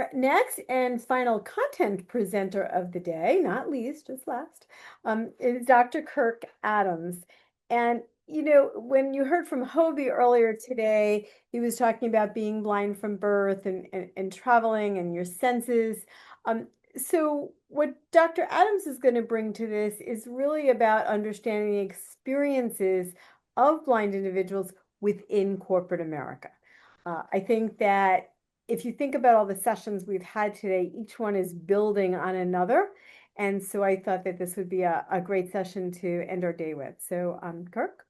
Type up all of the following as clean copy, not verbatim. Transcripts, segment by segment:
Our next and final content presenter of the day, not least, just last, is Dr. Kirk Adams. And, when you heard from Hobie earlier today, he was talking about being blind from birth and traveling and your senses. So what Dr. Adams is going to bring to this is really about understanding the experiences of blind individuals within corporate America. I think that if you think about all the sessions we've had today, each one is building on another. And so I thought that this would be a great session to end our day with. So, Kirk,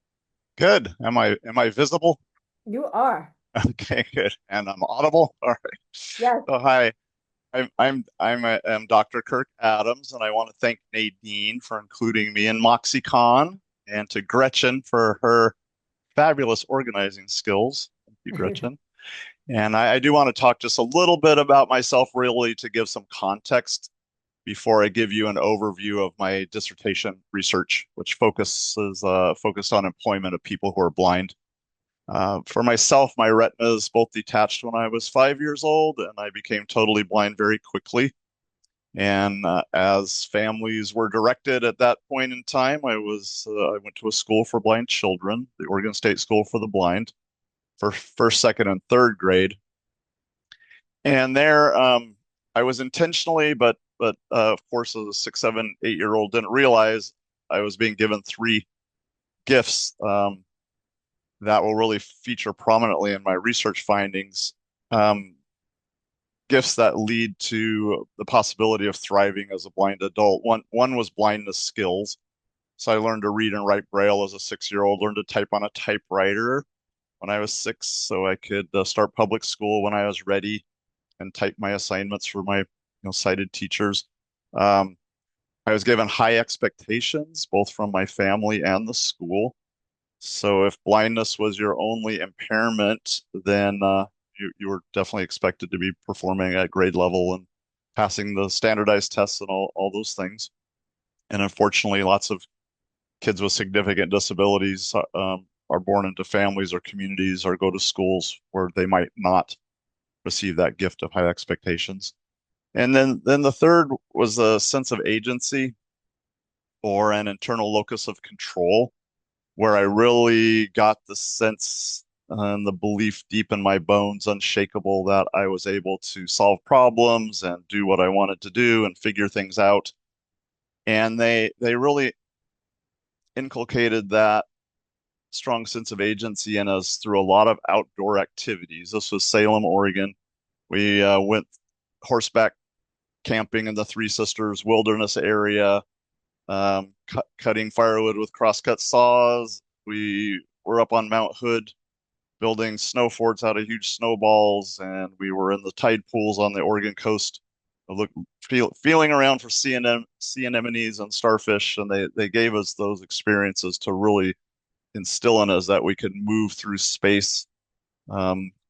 Good. Am I visible? you are. Okay, good. And I'm audible. All right. Yes. So hi, I'm Dr. Kirk Adams, and I want to thank Nadine for including me in MoxieCon, and to Gretchen for her fabulous organizing skills. Thank you, Gretchen. And I do want to talk just a little bit about myself, really, to give some context before I give you an overview of my dissertation research, which focused on employment of people who are blind. For myself, my retinas both detached when I was 5 years old, and I became totally blind very quickly. And as families were directed at that point in time, I went to a school for blind children, the Oregon State School for the Blind, for first, second, and third grade. And there, I was intentionally, but of course, as a 6, 7, 8 year old, didn't realize I was being given three gifts. That will really feature prominently in my research findings. Um, Gifts that lead to the possibility of thriving as a blind adult. One was blindness skills. So I learned to read and write Braille as a 6 year old, learned to type on a typewriter when I was 6, so I could start public school when I was ready and type my assignments for my sighted teachers. Um, I was given high expectations, both from my family and the school. So if blindness was your only impairment, then you were definitely expected to be performing at grade level and passing the standardized tests and all those things. And unfortunately, lots of kids with significant disabilities are born into families or communities or go to schools where they might not receive that gift of high expectations. And then the third was a sense of agency or an internal locus of control, where I really got the sense and the belief deep in my bones, unshakable, that I was able to solve problems and do what I wanted to do and figure things out. And they really inculcated that strong sense of agency in us through a lot of outdoor activities. This was Salem, Oregon. We went horseback camping in the Three Sisters Wilderness area, cutting firewood with crosscut saws. We were up on Mount Hood building snow forts out of huge snowballs, and we were in the tide pools on the Oregon coast, feeling around for sea anemones and starfish. And they gave us those experiences to really instill in us that we could move through space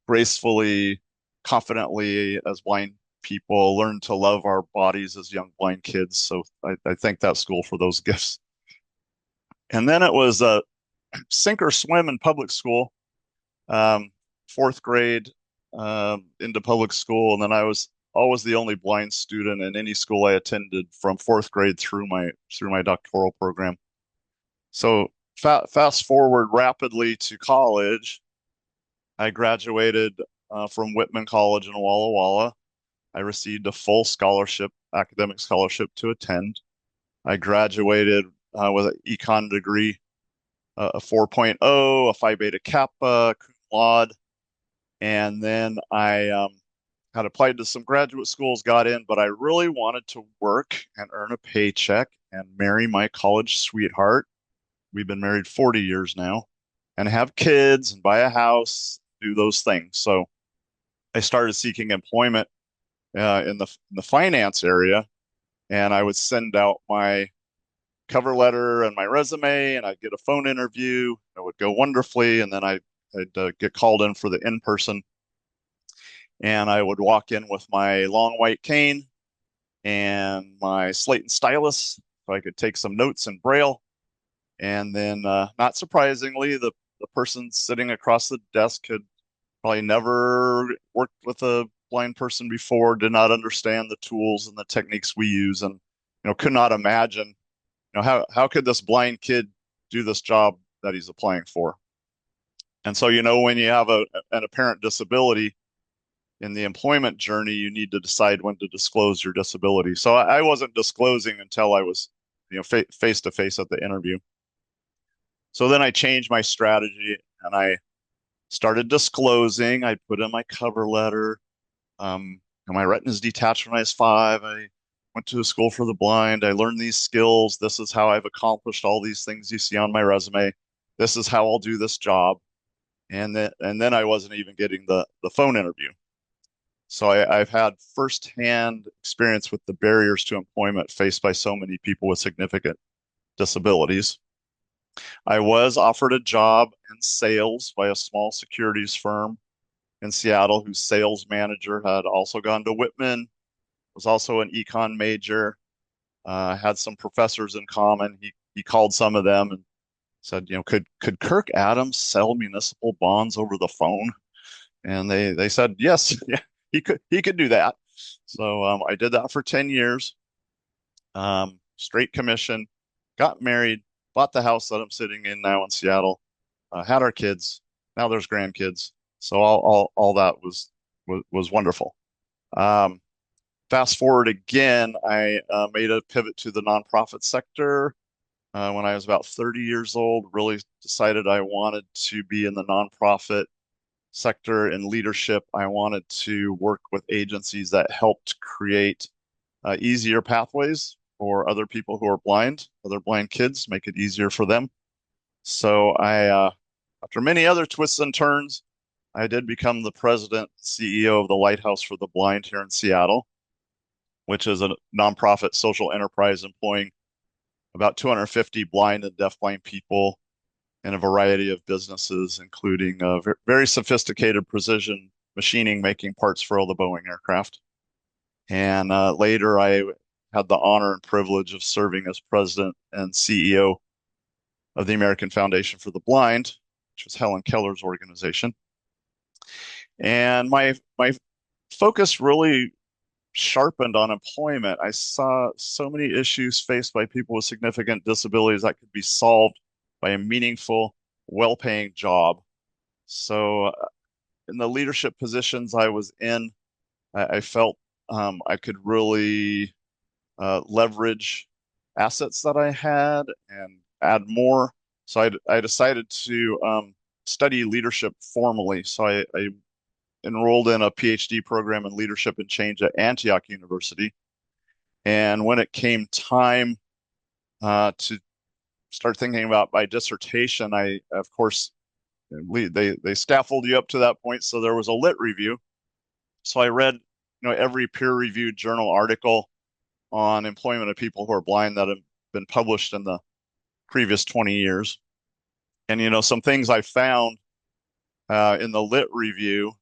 gracefully, confidently as blind people, learn to love our bodies as young blind kids. So I thank that school for those gifts. And then it was sink or swim in public school, um, fourth grade into public school. And then I was always the only blind student in any school I attended from fourth grade through my doctoral program. So fast forward rapidly to college. I graduated from Whitman College in Walla Walla. I received a full scholarship, academic scholarship to attend. I graduated with an econ degree, a 4.0, a Phi Beta Kappa, cum laude, and then I had applied to some graduate schools, got in, but I really wanted to work and earn a paycheck and marry my college sweetheart. We've been married 40 years now, and have kids and buy a house, do those things. So I started seeking employment in the finance area, and I would send out my cover letter and my resume, and I'd get a phone interview. It would go wonderfully, and then I'd get called in for the in-person, and I would walk in with my long white cane and my slate and stylus so I could take some notes in Braille. And then, not surprisingly, the person sitting across the desk had probably never worked with a blind person before, did not understand the tools and the techniques we use, and could not imagine, how could this blind kid do this job that he's applying for? And so, when you have an apparent disability in the employment journey, you need to decide when to disclose your disability. So I wasn't disclosing until I was, face to face at the interview. So then I changed my strategy and I started disclosing. I put in my cover letter. My retina's detached when I was 5. I went to a school for the blind. I learned these skills. This is how I've accomplished all these things you see on my resume. This is how I'll do this job. And then I wasn't even getting the phone interview. So I've had firsthand experience with the barriers to employment faced by so many people with significant disabilities. I was offered a job in sales by a small securities firm in Seattle whose sales manager had also gone to Whitman, was also an econ major, had some professors in common. He called some of them and said, could Kirk Adams sell municipal bonds over the phone? And they said yes, yeah, he could do that. So I did that for 10 years, straight commission, got married, bought the house that I'm sitting in now in Seattle, had our kids. Now there's grandkids. So all that was wonderful. Fast forward again, I made a pivot to the nonprofit sector when I was about 30 years old. Really decided I wanted to be in the nonprofit sector in leadership. I wanted to work with agencies that helped create easier pathways for other people who are blind, other blind kids, make it easier for them. So after many other twists and turns, I did become the president, CEO of the Lighthouse for the Blind here in Seattle, which is a nonprofit social enterprise employing about 250 blind and deafblind people in a variety of businesses, including very sophisticated precision machining, making parts for all the Boeing aircraft. And later, I had the honor and privilege of serving as president and CEO of the American Foundation for the Blind, which was Helen Keller's organization. And my focus really sharpened on employment. I saw so many issues faced by people with significant disabilities that could be solved by a meaningful, well-paying job. So in the leadership positions I was in, I felt I could really leverage assets that I had and add more. So I decided to study leadership formally. So I enrolled in a PhD program in leadership and change at Antioch University. And when it came time to start thinking about my dissertation, I, of course, they scaffold you up to that point. So there was a lit review. So I read, every peer-reviewed journal article on employment of people who are blind that have been published in the previous 20 years. And, some things I found in the lit review,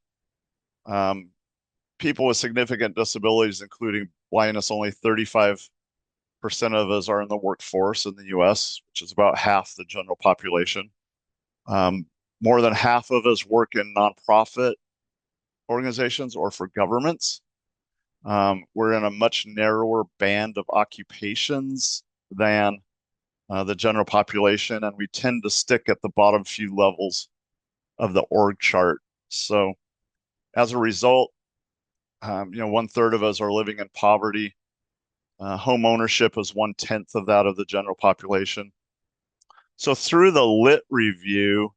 people with significant disabilities, including blindness, only 35% of us are in the workforce in the US, which is about half the general population. More than half of us work in nonprofit organizations or for governments. We're in a much narrower band of occupations than the general population, and we tend to stick at the bottom few levels of the org chart. So as a result, 1/3 of us are living in poverty. Home ownership is 1/10 of that of the general population. So through the lit review,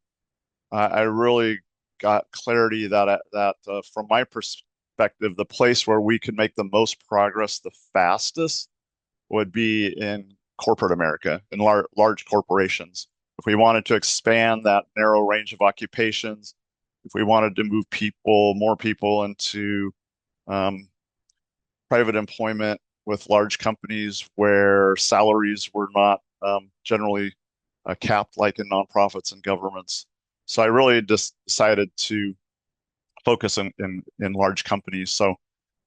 I really got clarity that from my perspective, the place where we could make the most progress the fastest would be in corporate America, in large corporations. If we wanted to expand that narrow range of occupations, if we wanted to move more people into private employment with large companies where salaries were not generally capped like in nonprofits and governments. So I really just decided to focus in large companies. So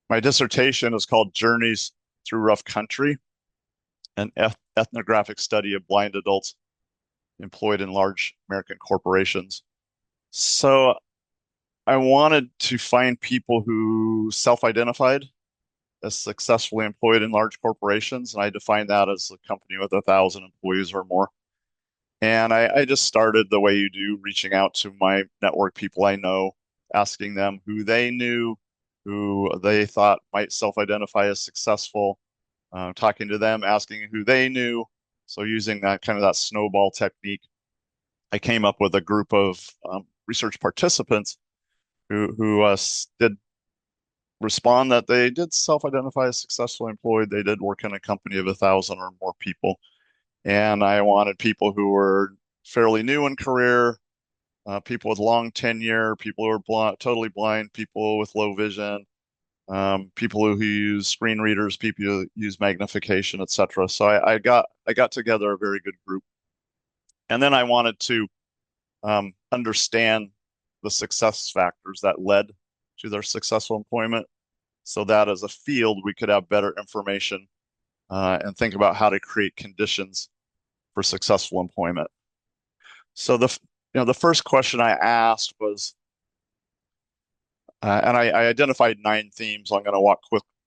my dissertation is called Journeys Through Rough Country, an ethnographic study of blind adults employed in large American corporations. So I wanted to find people who self-identified as successfully employed in large corporations, and I define that as a company with 1,000 employees or more. And I just started the way you do, reaching out to my network people I know, asking them who they knew, who they thought might self-identify as successful, talking to them, asking who they knew. So using that kind of that snowball technique, I came up with a group of research participants who did respond that they did self-identify as successfully employed. They did work in a company of 1,000 or more people. And I wanted people who were fairly new in career, people with long tenure, people who are totally blind, people with low vision, people who use screen readers, people who use magnification, etc. So I got together a very good group. And then I wanted to understand the success factors that led to their successful employment, so that as a field we could have better information and think about how to create conditions for successful employment. So the first question I asked was, and I identified 9 themes. I'm going to walk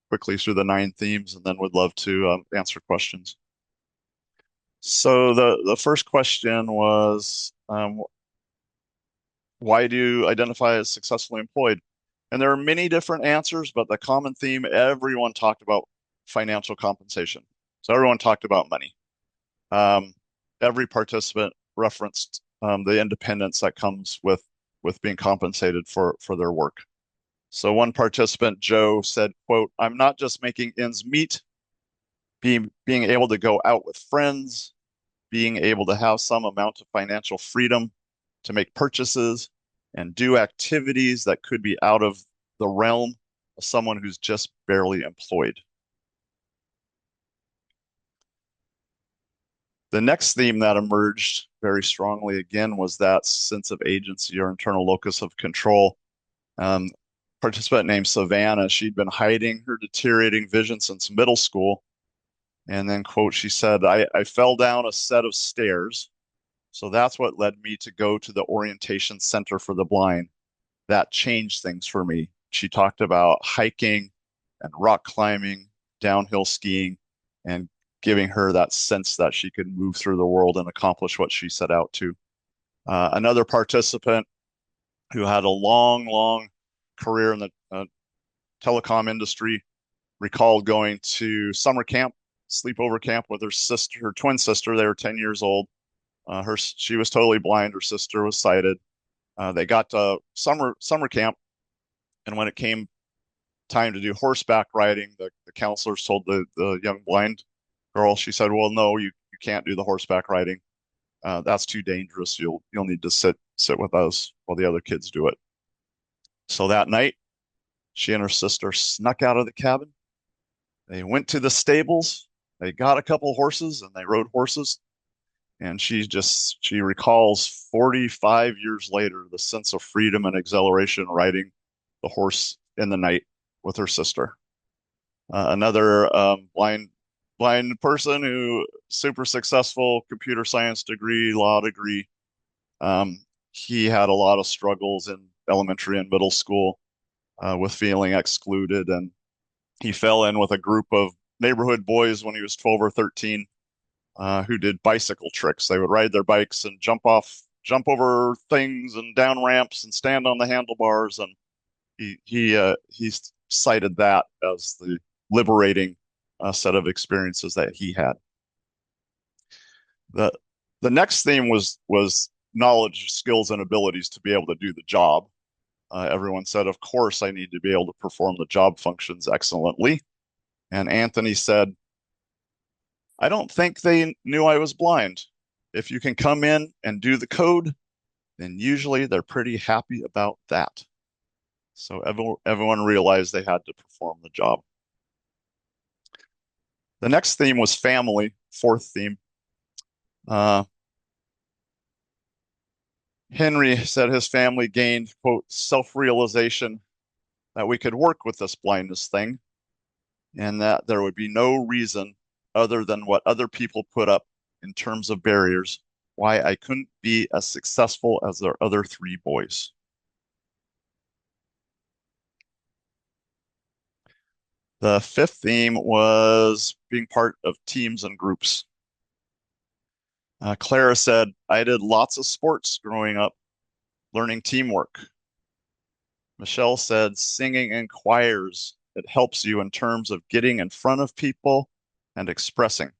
quickly through the 9 themes, and then would love to answer questions. So the first question was, why do you identify as successfully employed? And there are many different answers, but the common theme, everyone talked about financial compensation. So everyone talked about money. Every participant referenced the independence that comes with being compensated for their work. So one participant, Joe, said, quote, "I'm not just making ends meet, being able to go out with friends, being able to have some amount of financial freedom to make purchases and do activities that could be out of the realm of someone who's just barely employed." The next theme that emerged very strongly again was that sense of agency or internal locus of control. Um, Participant named Savannah, she'd been hiding her deteriorating vision since middle school. And then, quote, she said, I fell down a set of stairs. So that's what led me to go to the Orientation Center for the Blind. That changed things for me. She talked about hiking and rock climbing, downhill skiing, and giving her that sense that she could move through the world and accomplish what she set out to. Another participant who had a long career in the telecom industry recalled going to summer camp, sleepover camp with her sister, her twin sister. They were 10 years old. She was totally blind. Her sister was sighted. They got to summer camp, and when it came time to do horseback riding, the counselors told the young blind girl, she said, "Well, no, you can't do the horseback riding. That's too dangerous. You'll need to sit with us while the other kids do it." So that night, she and her sister snuck out of the cabin. They went to the stables. They got a couple horses and they rode horses. And she recalls 45 years later the sense of freedom and exhilaration riding the horse in the night with her sister. Another blind person who super successful computer science degree, law degree. He had a lot of struggles in elementary and middle school with feeling excluded, and he fell in with a group of neighborhood boys when he was 12 or 13 who did bicycle tricks. They would ride their bikes and jump over things and down ramps and stand on the handlebars. And he cited that as the liberating set of experiences that he had. The the next theme was knowledge, skills, and abilities to be able to do the job. Everyone said, "Of course, I need to be able to perform the job functions excellently." And Anthony said, "I don't think they knew I was blind. If you can come in and do the code, then usually they're pretty happy about that." So everyone realized they had to perform the job. The next theme was family, fourth theme. Henry said his family gained, quote, "self-realization that we could work with this blindness thing and that there would be no reason other than what other people put up in terms of barriers why I couldn't be as successful as their other 3 boys." The fifth theme was being part of teams and groups. Clara said, I did lots of sports growing up, learning teamwork. Michelle said, singing in choirs, it helps you in terms of getting in front of people and expressing.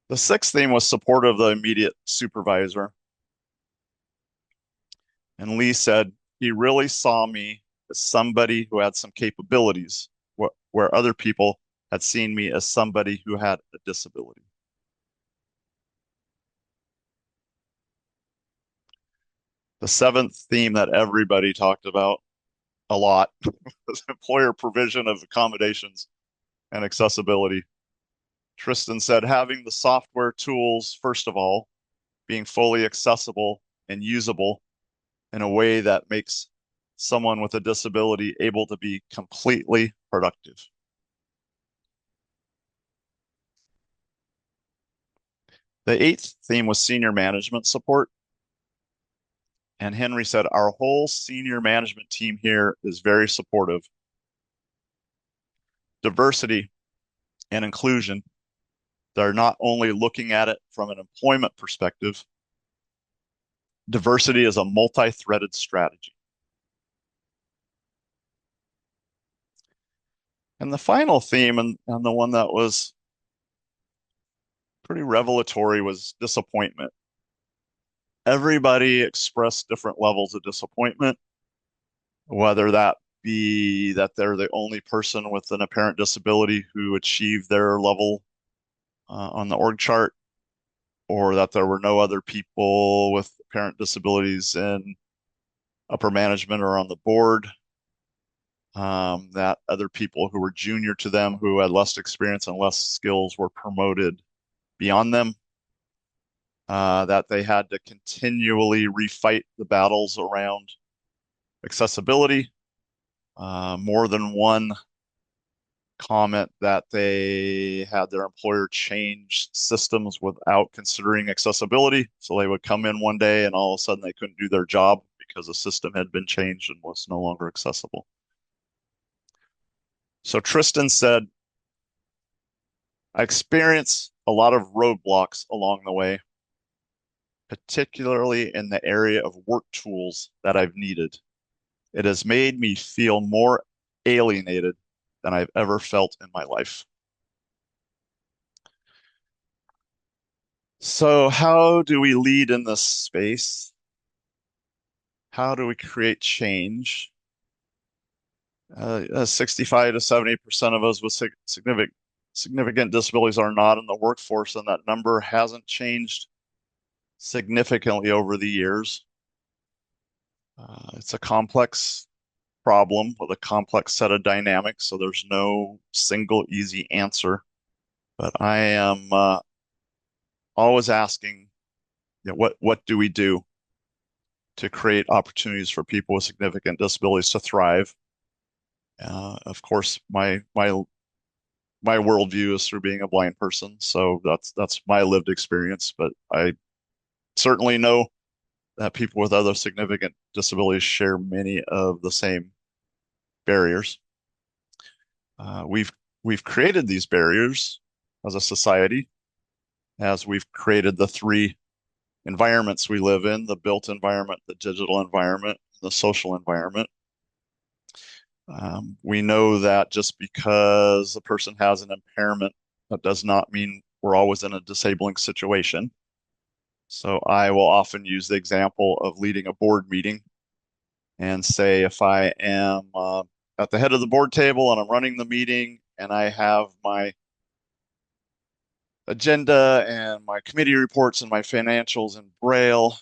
The sixth theme was support of the immediate supervisor. And Lee said, he really saw me as somebody who had some capabilities, where other people had seen me as somebody who had a disability. The seventh theme that everybody talked about a lot was employer provision of accommodations and accessibility. Tristan said, having the software tools, first of all, being fully accessible and usable in a way that makes someone with a disability able to be completely productive. The eighth theme was senior management support. And Henry said, our whole senior management team here is very supportive. Diversity and inclusion, they're not only looking at it from an employment perspective, diversity is a multi-threaded strategy. And the final theme, and the one that was pretty revelatory, was disappointment. Everybody expressed different levels of disappointment, whether that be that they're the only person with an apparent disability who achieved their level on the org chart, or that there were no other people with apparent disabilities in upper management or on the board, that other people who were junior to them, who had less experience and less skills, were promoted beyond them, that they had to continually refight the battles around accessibility. More than one comment that they had their employer change systems without considering accessibility. So they would come in one day and all of a sudden they couldn't do their job because the system had been changed and was no longer accessible. So Tristan said, I experienced a lot of roadblocks along the way, particularly in the area of work tools that I've needed. It has made me feel more alienated than I've ever felt in my life. So, how do we lead in this space? How do we create change? 65 to 70% of us with significant disabilities are not in the workforce, and that number hasn't changed significantly over the years. It's a complex problem with a complex set of dynamics, so there's no single easy answer. But I am always asking, what do we do to create opportunities for people with significant disabilities to thrive? Of course, my worldview is through being a blind person, so that's my lived experience. But I certainly know that people with other significant disabilities share many of the same barriers. We've created these barriers as a society, as we've created the three environments we live in: the built environment, the digital environment, the social environment. We know that just because a person has an impairment, that does not mean we're always in a disabling situation. So I will often use the example of leading a board meeting and say, if I am at the head of the board table and I'm running the meeting and I have my agenda and my committee reports and my financials in Braille,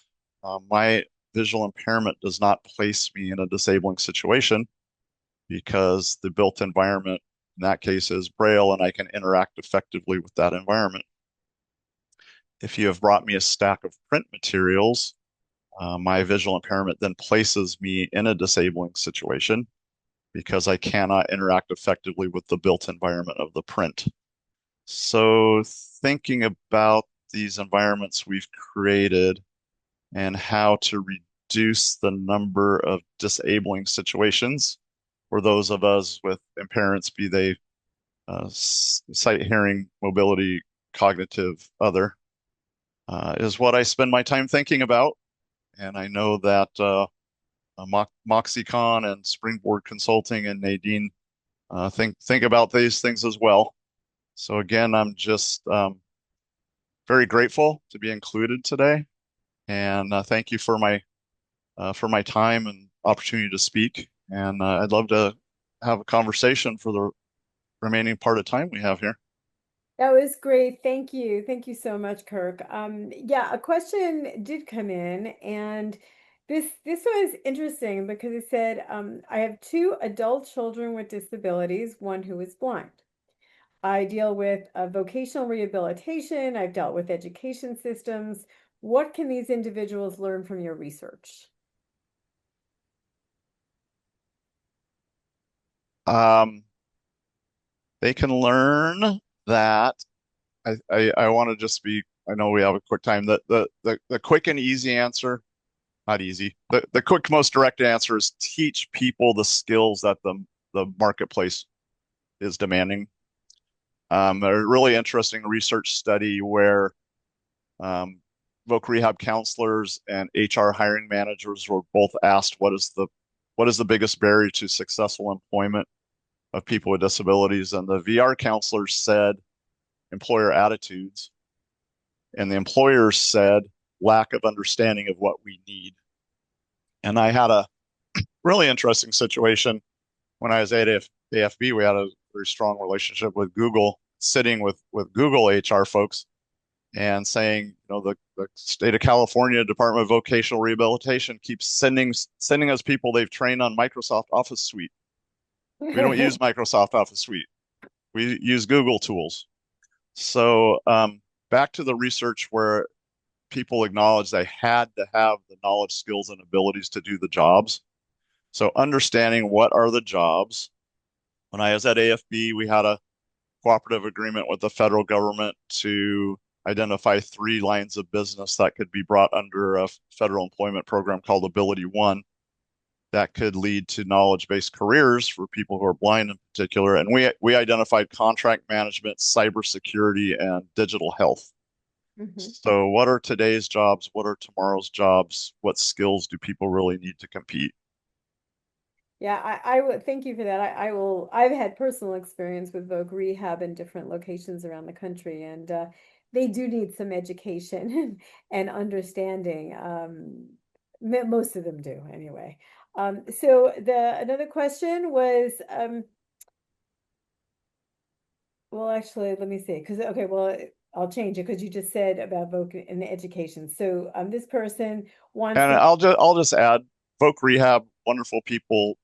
my visual impairment does not place me in a disabling situation, because the built environment in that case is Braille and I can interact effectively with that environment. If you have brought me a stack of print materials, my visual impairment then places me in a disabling situation because I cannot interact effectively with the built environment of the print. So thinking about these environments we've created and how to reduce the number of disabling situations for those of us with impairments, be they sight, hearing, mobility, cognitive, other, is what I spend my time thinking about. And I know that MoxieCon and Springboard Consulting and Nadine think about these things as well. So again, I'm just very grateful to be included today, and thank you for my time and opportunity to speak. And I'd love to have a conversation for the remaining part of time we have here. That was great. Thank you. Thank you so much, Kirk. Yeah, a question did come in, and this was interesting because it said, I have two adult children with disabilities, one who is blind. I deal with vocational rehabilitation. I've dealt with education systems. What can these individuals learn from your research? Um, they can learn that I want to just be, I know we have a quick time. The quick and easy answer, not easy. The quick, most direct answer is teach people the skills that the marketplace is demanding. A really interesting research study where um, voc rehab counselors and HR hiring managers were both asked what is the biggest barrier to successful employment of people with disabilities, and the VR counselors said employer attitudes, and the employers said lack of understanding of what we need. And I had a really interesting situation when I was at AFB. We had a very strong relationship with Google, sitting with Google HR folks and saying, the state of California Department of Vocational Rehabilitation keeps sending us people they've trained on Microsoft Office Suite. We don't use Microsoft Office Suite. We use Google tools. So back to the research where people acknowledged they had to have the knowledge, skills, and abilities to do the jobs. So understanding what are the jobs. When I was at AFB, we had a cooperative agreement with the federal government to identify 3 lines of business that could be brought under a federal employment program called Ability One that could lead to knowledge-based careers for people who are blind in particular. And we identified contract management, cybersecurity, and digital health. Mhm. So what are today's jobs? What are tomorrow's jobs? What skills do people really need to compete? Yeah, I would thank you for that. I will, I've had personal experience with Voc Rehab in different locations around the country, and they do need some education and understanding. Most of them do anyway. So the another question was, well, actually, let me see, because okay, well, I'll change it because you just said about Voc in the education. So this person wants And to, I'll just add, Voc Rehab, wonderful people,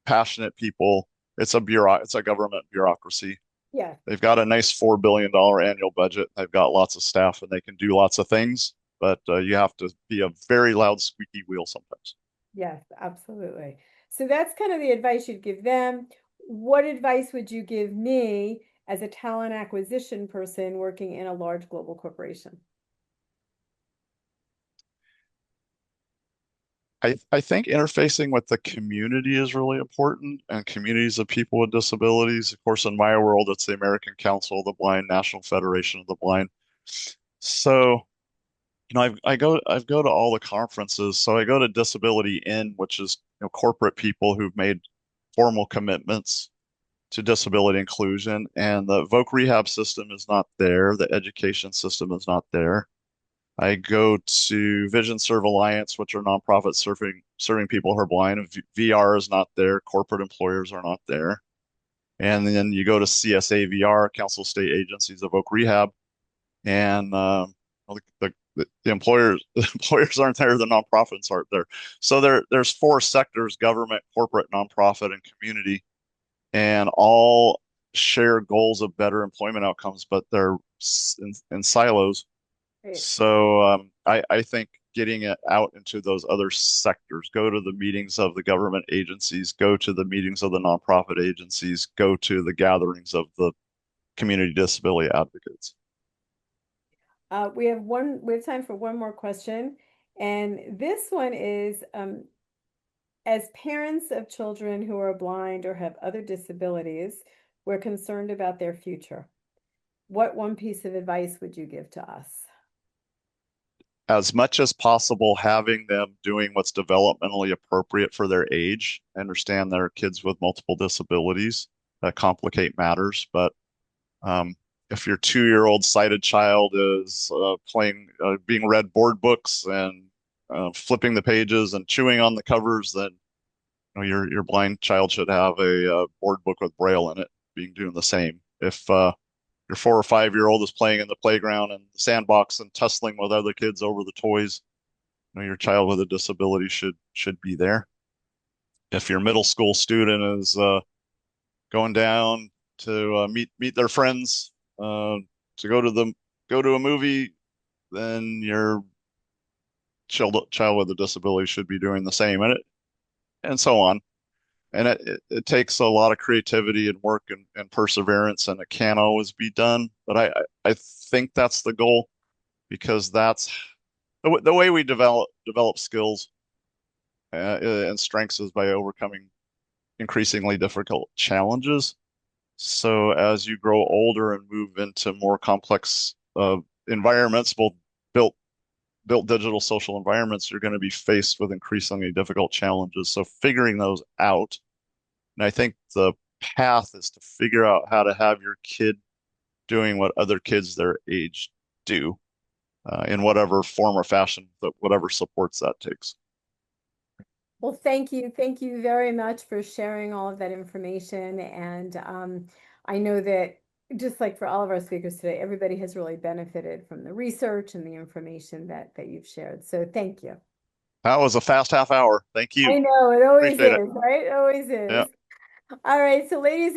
passionate people. It's a government bureaucracy. yeah. They've got a nice $4 billion annual budget. They've got lots of staff and they can do lots of things, but you have to be a very loud squeaky wheel sometimes. Yes, absolutely. So that's kind of the advice you'd give them. What advice would you give me as a talent acquisition person working in a large global corporation? I think interfacing with the community is really important, and communities of people with disabilities. Of course, in my world, it's the American Council of the Blind, National Federation of the Blind. So, I go to all the conferences. So I go to Disability In, which is corporate people who've made formal commitments to disability inclusion, and the voc rehab system is not there. The education system is not there. I go to Vision Serve Alliance, which are nonprofits serving people who are blind. VR is not there. Corporate employers are not there. And then you go to CSA VR, Council of State Agencies of Voc Rehab, and well, the employers the employers aren't there. The nonprofits aren't there. So there's 4 sectors: government, corporate, nonprofit, and community, and all share goals of better employment outcomes, but they're in silos. Right. So I think getting it out into those other sectors, go to the meetings of the government agencies, go to the meetings of the nonprofit agencies, go to the gatherings of the community disability advocates. We have time for one more question. And this one is as parents of children who are blind or have other disabilities, we're concerned about their future. What one piece of advice would you give to us? As much as possible, having them doing what's developmentally appropriate for their age. I understand there are kids with multiple disabilities that complicate matters, but um, if your 2-year-old sighted child is being read board books and flipping the pages and chewing on the covers, then your blind child should have a board book with Braille in it, being doing the same. If your 4 or 5-year-old is playing in the playground and the sandbox and tussling with other kids over the toys, your child with a disability should be there. If your middle school student is going down to meet their friends to go to a movie, then your child with a disability should be doing the same, and so on. And it takes a lot of creativity and work and perseverance, and it can't always be done. But I think that's the goal because that's the way we develop skills and strengths is by overcoming increasingly difficult challenges. So as you grow older and move into more complex environments, both built built digital social environments, you're going to be faced with increasingly difficult challenges. So figuring those out, and I think the path is to figure out how to have your kid doing what other kids their age do in whatever form or fashion, that whatever supports that takes. Well, thank you. Thank you very much for sharing all of that information. And I know that just like for all of our speakers today, everybody has really benefited from the research and the information that you've shared. So thank you. That was a fast half hour. Thank you. I know it always Appreciate it. is, right? It always Yeah. is. All right. So ladies